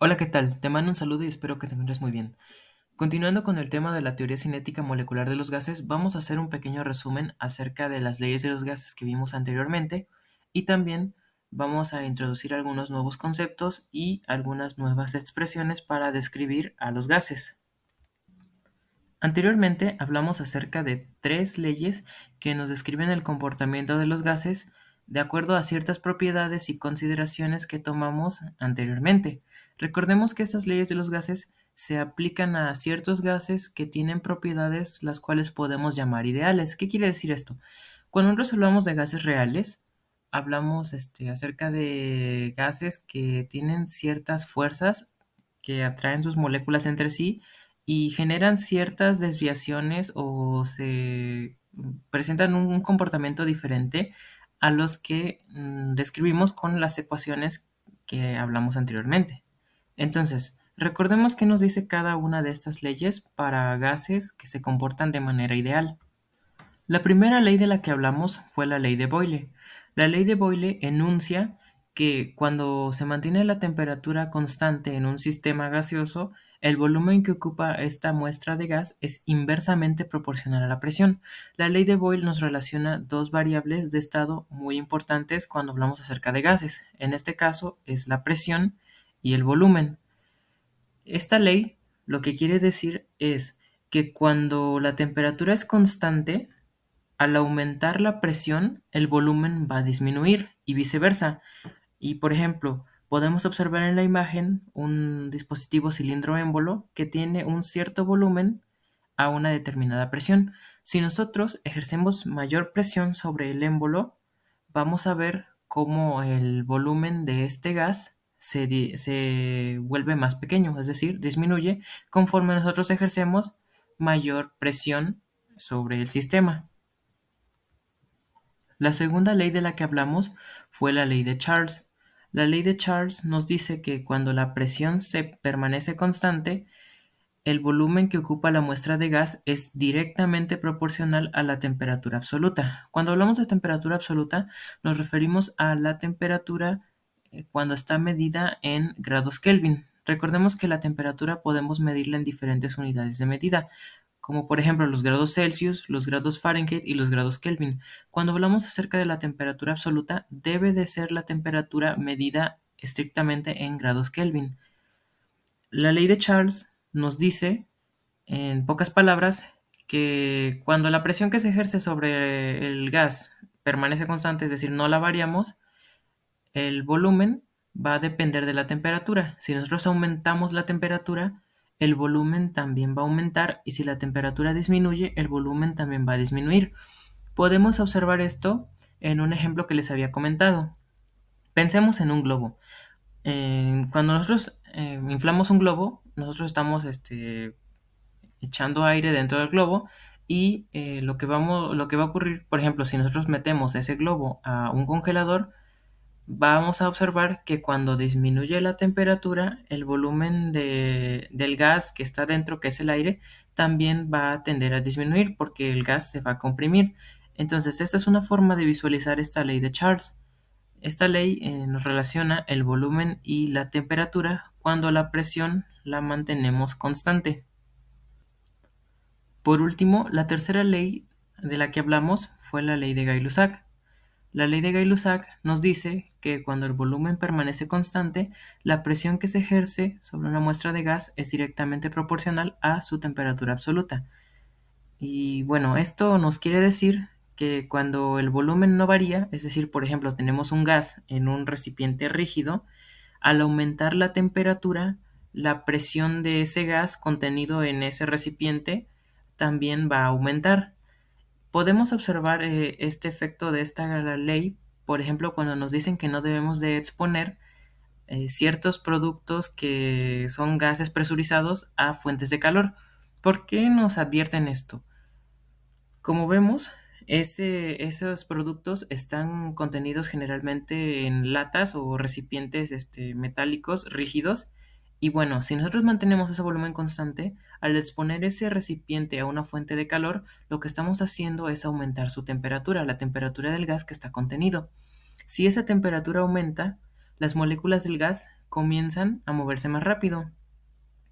Hola, ¿qué tal? Te mando un saludo y espero que te encuentres muy bien. Continuando con el tema de la teoría cinética molecular de los gases, vamos a hacer un pequeño resumen acerca de las leyes de los gases que vimos anteriormente y también vamos a introducir algunos nuevos conceptos y algunas nuevas expresiones para describir a los gases. Anteriormente hablamos acerca de tres leyes que nos describen el comportamiento de los gases de acuerdo a ciertas propiedades y consideraciones que tomamos anteriormente. Recordemos que estas leyes de los gases se aplican a ciertos gases que tienen propiedades las cuales podemos llamar ideales. ¿Qué quiere decir esto? Cuando nosotros hablamos de gases reales, hablamos acerca de gases que tienen ciertas fuerzas que atraen sus moléculas entre sí y generan ciertas desviaciones o se presentan un comportamiento diferente a los que describimos con las ecuaciones que hablamos anteriormente. Entonces, recordemos qué nos dice cada una de estas leyes para gases que se comportan de manera ideal. La primera ley de la que hablamos fue la ley de Boyle. La ley de Boyle enuncia que cuando se mantiene la temperatura constante en un sistema gaseoso, el volumen que ocupa esta muestra de gas es inversamente proporcional a la presión. La ley de Boyle nos relaciona dos variables de estado muy importantes cuando hablamos acerca de gases. En este caso es la presión y el volumen. Esta ley lo que quiere decir es que cuando la temperatura es constante, al aumentar la presión, el volumen va a disminuir y viceversa. Y por ejemplo, podemos observar en la imagen un dispositivo cilindro émbolo que tiene un cierto volumen a una determinada presión. Si nosotros ejercemos mayor presión sobre el émbolo, vamos a ver cómo el volumen de este gas se vuelve más pequeño, es decir, disminuye conforme nosotros ejercemos mayor presión sobre el sistema. La segunda ley de la que hablamos fue la ley de Charles. La ley de Charles nos dice que cuando la presión se permanece constante, el volumen que ocupa la muestra de gas es directamente proporcional a la temperatura absoluta. Cuando hablamos de temperatura absoluta, nos referimos a la temperatura cuando está medida en grados Kelvin. Recordemos que la temperatura podemos medirla en diferentes unidades de medida, como por ejemplo los grados Celsius, los grados Fahrenheit y los grados Kelvin. Cuando hablamos acerca de la temperatura absoluta, debe de ser la temperatura medida estrictamente en grados Kelvin. La ley de Charles nos dice, en pocas palabras, que cuando la presión que se ejerce sobre el gas permanece constante, es decir, no la variamos, el volumen va a depender de la temperatura. Si nosotros aumentamos la temperatura, el volumen también va a aumentar y si la temperatura disminuye, el volumen también va a disminuir. Podemos observar esto en un ejemplo que les había comentado. Pensemos en un globo. Cuando nosotros inflamos un globo, nosotros estamos echando aire dentro del globo y lo que va a ocurrir, por ejemplo, si nosotros metemos ese globo a un congelador, vamos a observar que cuando disminuye la temperatura, el volumen del gas que está dentro, que es el aire, también va a tender a disminuir porque el gas se va a comprimir. Entonces, esta es una forma de visualizar esta ley de Charles. Esta ley nos relaciona el volumen y la temperatura cuando la presión la mantenemos constante. Por último, la tercera ley de la que hablamos fue la ley de Gay-Lussac. La ley de Gay-Lussac nos dice que cuando el volumen permanece constante, la presión que se ejerce sobre una muestra de gas es directamente proporcional a su temperatura absoluta. Y bueno, esto nos quiere decir que cuando el volumen no varía, es decir, por ejemplo, tenemos un gas en un recipiente rígido, al aumentar la temperatura, la presión de ese gas contenido en ese recipiente también va a aumentar. Podemos observar este efecto de esta ley, por ejemplo, cuando nos dicen que no debemos de exponer ciertos productos que son gases presurizados a fuentes de calor. ¿Por qué nos advierten esto? Como vemos, esos productos están contenidos generalmente en latas o recipientes metálicos rígidos. Y bueno, si nosotros mantenemos ese volumen constante, al exponer ese recipiente a una fuente de calor, lo que estamos haciendo es aumentar su temperatura, la temperatura del gas que está contenido. Si esa temperatura aumenta, las moléculas del gas comienzan a moverse más rápido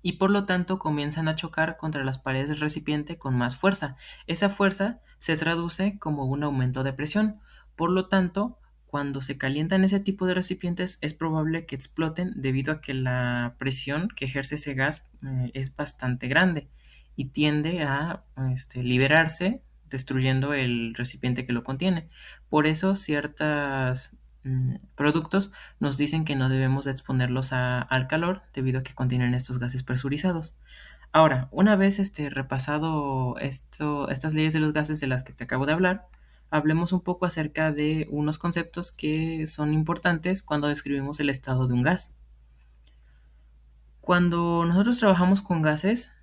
y por lo tanto comienzan a chocar contra las paredes del recipiente con más fuerza. Esa fuerza se traduce como un aumento de presión. Por lo tanto, cuando se calientan ese tipo de recipientes es probable que exploten debido a que la presión que ejerce ese gas es bastante grande y tiende a liberarse destruyendo el recipiente que lo contiene. Por eso ciertos productos nos dicen que no debemos de exponerlos al calor debido a que contienen estos gases presurizados. Ahora, una vez repasado estas leyes de los gases de las que te acabo de hablar, hablemos un poco acerca de unos conceptos que son importantes cuando describimos el estado de un gas. Cuando nosotros trabajamos con gases,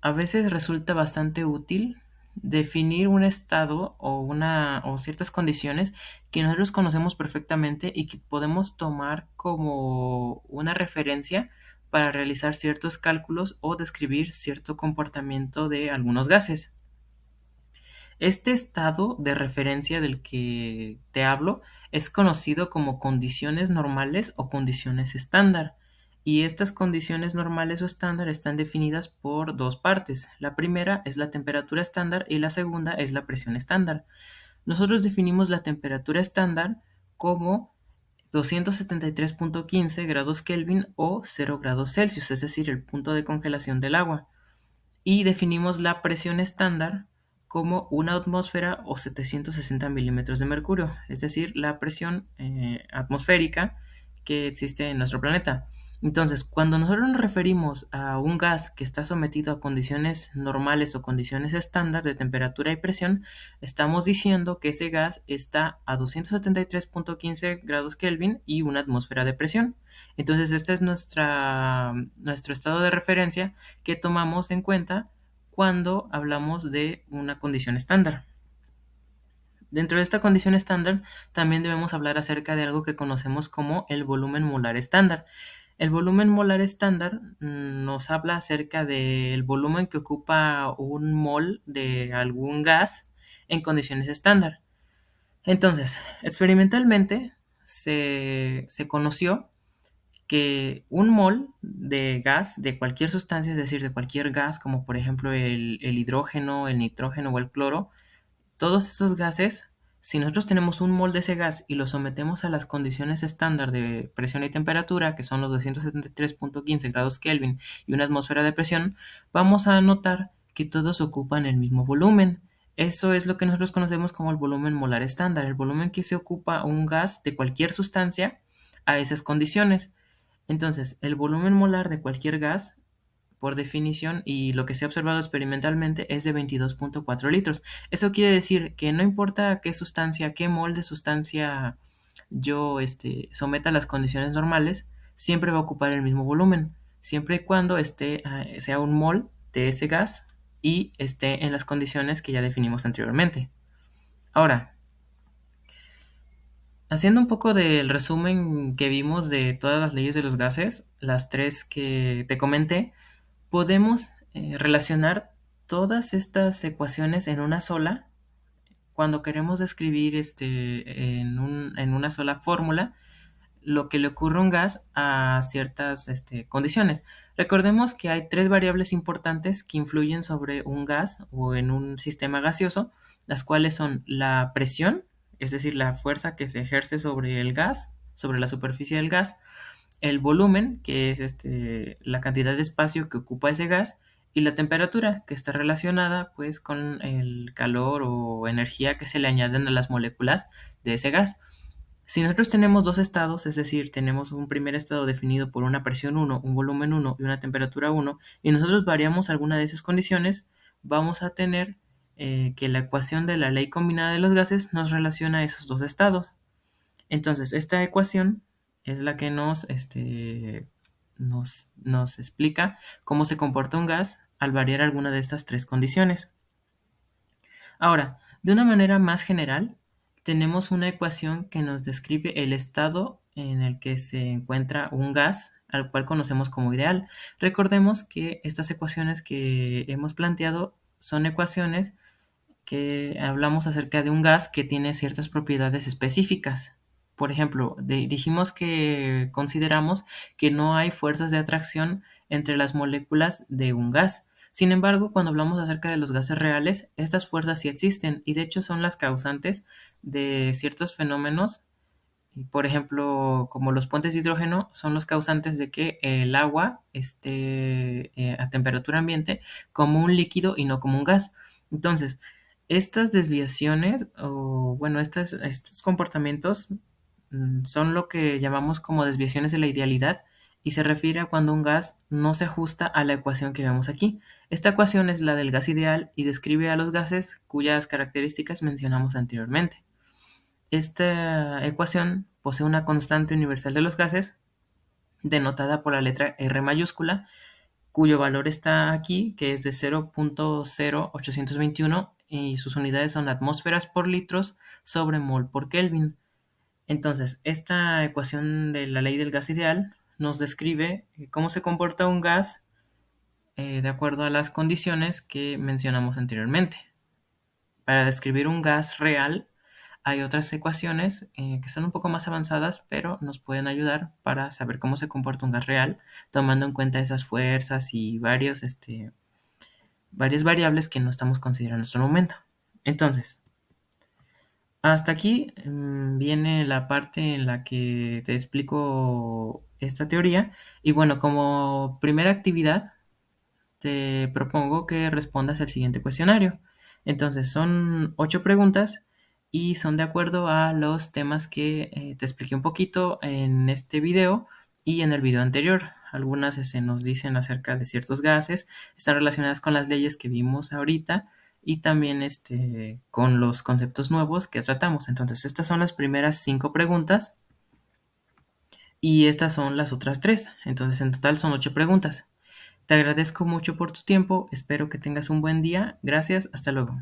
a veces resulta bastante útil definir un estado o ciertas condiciones que nosotros conocemos perfectamente y que podemos tomar como una referencia para realizar ciertos cálculos o describir cierto comportamiento de algunos gases. Este estado de referencia del que te hablo es conocido como condiciones normales o condiciones estándar. Y estas condiciones normales o estándar están definidas por dos partes. La primera es la temperatura estándar y la segunda es la presión estándar. Nosotros definimos la temperatura estándar como 273.15 grados Kelvin o 0 grados Celsius, es decir, el punto de congelación del agua y definimos la presión estándar como una atmósfera o 760 milímetros de mercurio, es decir, la presión atmosférica que existe en nuestro planeta. Entonces, cuando nosotros nos referimos a un gas que está sometido a condiciones normales o condiciones estándar de temperatura y presión, estamos diciendo que ese gas está a 273.15 grados Kelvin y una atmósfera de presión. Entonces, este es nuestro estado de referencia que tomamos en cuenta cuando hablamos de una condición estándar. Dentro de esta condición estándar también debemos hablar acerca de algo que conocemos como el volumen molar estándar. El volumen molar estándar nos habla acerca del volumen que ocupa un mol de algún gas en condiciones estándar. Entonces, experimentalmente se conoció que un mol de gas de cualquier sustancia, es decir, de cualquier gas, como por ejemplo el hidrógeno, el nitrógeno o el cloro, todos esos gases, si nosotros tenemos un mol de ese gas y lo sometemos a las condiciones estándar de presión y temperatura, que son los 273.15 grados Kelvin y una atmósfera de presión, vamos a notar que todos ocupan el mismo volumen. Eso es lo que nosotros conocemos como el volumen molar estándar, el volumen que se ocupa un gas de cualquier sustancia a esas condiciones. Entonces, el volumen molar de cualquier gas, por definición, y lo que se ha observado experimentalmente, es de 22.4 litros. Eso quiere decir que no importa qué sustancia, qué mol de sustancia yo someta a las condiciones normales, siempre va a ocupar el mismo volumen, siempre y cuando sea un mol de ese gas y esté en las condiciones que ya definimos anteriormente. Ahora, haciendo un poco del resumen que vimos de todas las leyes de los gases, las tres que te comenté, podemos relacionar todas estas ecuaciones en una sola cuando queremos describir en una sola fórmula lo que le ocurre a un gas a ciertas condiciones. Recordemos que hay tres variables importantes que influyen sobre un gas o en un sistema gaseoso, las cuales son la presión, es decir, la fuerza que se ejerce sobre el gas, sobre la superficie del gas, el volumen, que es la cantidad de espacio que ocupa ese gas, y la temperatura, que está relacionada pues con el calor o energía que se le añaden a las moléculas de ese gas. Si nosotros tenemos dos estados, es decir, tenemos un primer estado definido por una presión 1, un volumen 1 y una temperatura 1, y nosotros variamos alguna de esas condiciones, vamos a tener que la ecuación de la ley combinada de los gases nos relaciona a esos dos estados. Entonces, esta ecuación es la que nos explica cómo se comporta un gas al variar alguna de estas tres condiciones. Ahora, de una manera más general, tenemos una ecuación que nos describe el estado en el que se encuentra un gas, al cual conocemos como ideal. Recordemos que estas ecuaciones que hemos planteado son ecuaciones que hablamos acerca de un gas que tiene ciertas propiedades específicas. Por ejemplo, dijimos que consideramos que no hay fuerzas de atracción entre las moléculas de un gas. Sin embargo, cuando hablamos acerca de los gases reales, estas fuerzas sí existen y de hecho son las causantes de ciertos fenómenos. Y, por ejemplo, como los puentes de hidrógeno son los causantes de que el agua esté a temperatura ambiente como un líquido y no como un gas. Entonces, estas desviaciones o bueno, estos comportamientos son lo que llamamos como desviaciones de la idealidad y se refiere a cuando un gas no se ajusta a la ecuación que vemos aquí. Esta ecuación es la del gas ideal y describe a los gases cuyas características mencionamos anteriormente. Esta ecuación posee una constante universal de los gases, denotada por la letra R mayúscula, cuyo valor está aquí, que es de 0.0821 y sus unidades son atmósferas por litros sobre mol por Kelvin. Entonces, esta ecuación de la ley del gas ideal nos describe cómo se comporta un gas de acuerdo a las condiciones que mencionamos anteriormente. Para describir un gas real, hay otras ecuaciones que son un poco más avanzadas, pero nos pueden ayudar para saber cómo se comporta un gas real, tomando en cuenta esas fuerzas y varias variables que no estamos considerando en este momento. Entonces, hasta aquí viene la parte en la que te explico esta teoría. Y bueno, como primera actividad, te propongo que respondas el siguiente cuestionario. Entonces, son 8 preguntas y son de acuerdo a los temas que te expliqué un poquito en este video y en el video anterior. Algunas nos dicen acerca de ciertos gases, están relacionadas con las leyes que vimos ahorita y también con los conceptos nuevos que tratamos. Entonces, estas son las primeras 5 preguntas y estas son las otras 3. Entonces, en total son 8 preguntas. Te agradezco mucho por tu tiempo, espero que tengas un buen día. Gracias, hasta luego.